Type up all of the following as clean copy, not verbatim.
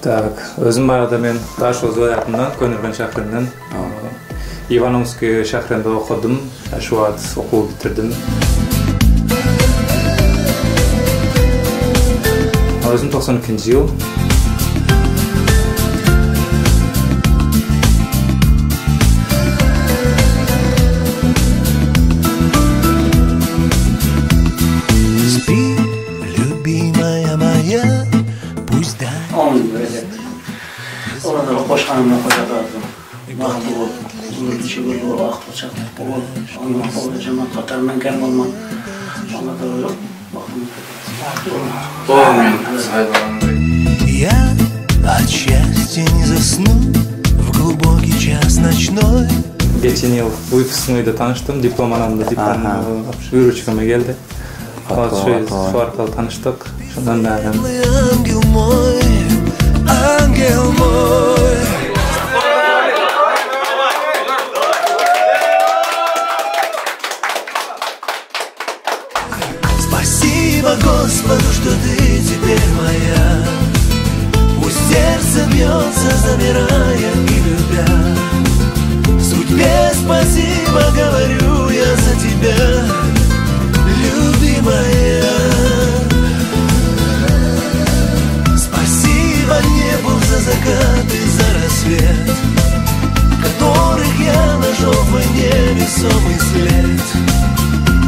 Так, özüm barada men Taşoz vilayatından, Könürgen şäherinden, Ivanovskiy şäherinde okudum. Şu wagt okuw bitirdim. Özüm 92-nji ýyl. Oradan qo'shqanimdan qo'yardim. Vaqti bo'lib, uzun kishi bo'lib, vaqt o'chadi. Ondan sonra jamoat qatoridan kelmoqman. Ondan yo'q. Я от счастья не засну в глубокий час ночной. Geçen yıl выпускнойda tanıştım. Diplom alamda, diplom выручкама geldi. Şu arkalı tanıştık. Şundan beri. Ангел мой, ангел мой. Спасибо Господу, что ты теперь моя. Пусть сердце бьется, замирая и любя. Судьбе спасибо говорю я за тебя, любимая. Спасибо небу за закат и за рассвет, которых я нашел в войне весомый след.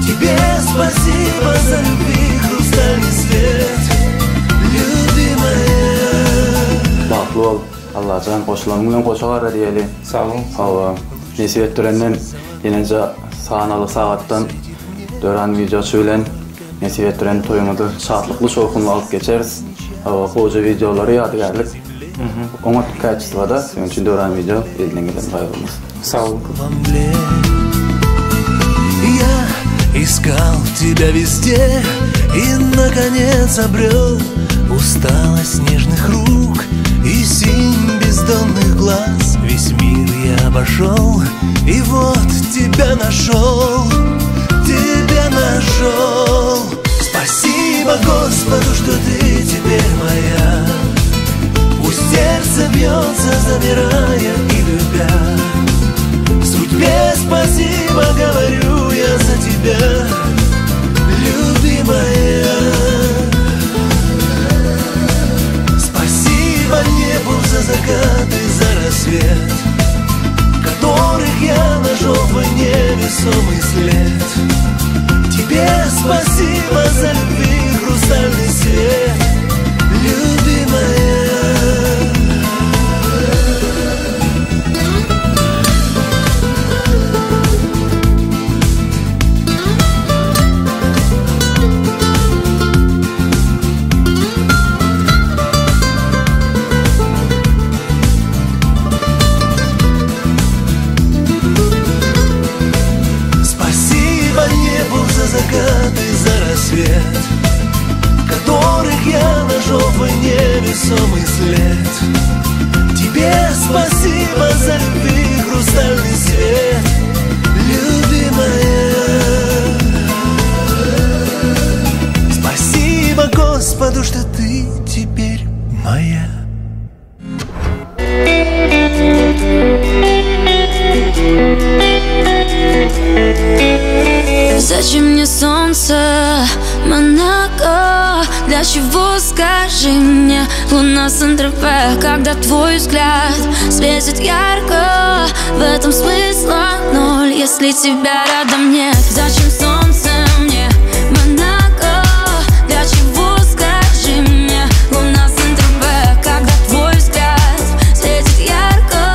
Тебе спасибо за любви хрустальный свет, любимая. Bağlı ol. Allah can qoşulanından qoşalar diyeli. Sağ olun. Hava. Nesibet törenden yenece sağanalı saattan dören video söylen nesibet tören toyumudu saatlıklı soğukunla alıp geçeriz. Hava koca videoları yadigarlık. Ona kayıtçısı da senin için dören video elinden gelen bayılımız. Sağ olun. Я искал тебя везде и, наконец, обрел усталость нежных рук и синь бездонных глаз. Весь мир я обошел и вот тебя нашел, тебя нашел. Спасибо Господу, что ты теперь моя. Пусть сердце бьется, замирая и любя. Судьбе спасибо говорю я за тебя, любимая. Спасибо небу за закат и за рассвет, которых я нашел в войне весомый след. Тебе спасибо за любви хрустальный свет, любимая. Закат и за рассвет, которых я нашел в войне весомый след. Тебе спасибо за любви хрустальный свет, любимая. Спасибо Господу, что ты теперь моя. Зачем мне солнце, Монако? Для чего, скажи мне, луна Сан-Тропе? Когда твой взгляд светит ярко, в этом смысла ноль, если тебя рядом нет. Зачем солнце мне, Монако? Для чего, скажи мне, луна Сан-Тропе? Когда твой взгляд светит ярко,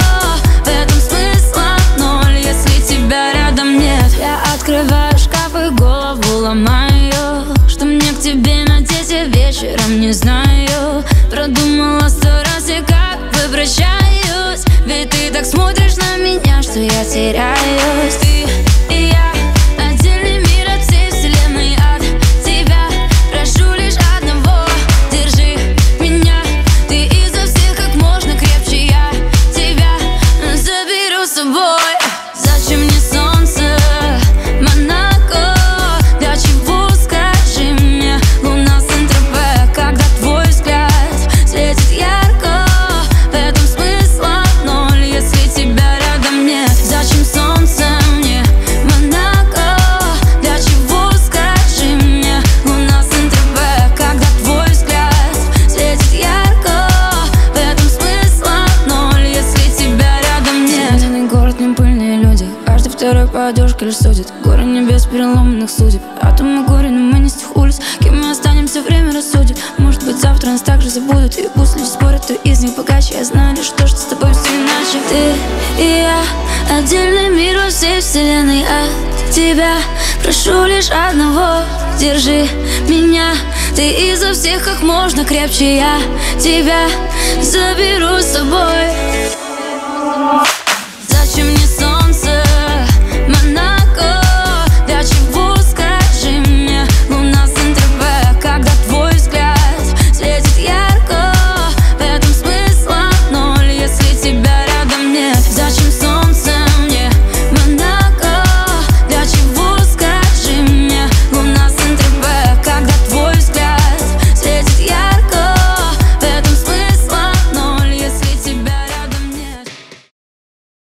в этом смысла ноль, если тебя рядом нет. Я открываю шкаф и голову ломаю, что мне к тебе надеть я вечером не знаю. Продумала 100 раз и как бы прощаюсь, ведь ты так смотришь на меня, что я теряюсь. Ты и я отдельный мир от всей вселенной, от тебя прошу лишь одного. Держи меня, ты изо всех как можно крепче, я тебя заберу с собой. Зачем мне солнце, Монако? Для чего, скажи мне, луна Сан-Тропе? Когда твой взгляд светит ярко, по одежке лишь судит. Горы небес переломанных судеб. Атомы горе, но мы не с тех улиц. Кем мы останемся, время рассудит. Может быть, завтра нас так же забудут. И пусть люди спорят, кто из них богаче. Я знаю лишь то, что с тобой все иначе. Ты и я, отдельный мир во всей вселенной. От тебя прошу лишь одного: держи меня. Ты изо всех как можно крепче. Я тебя заберу с собой.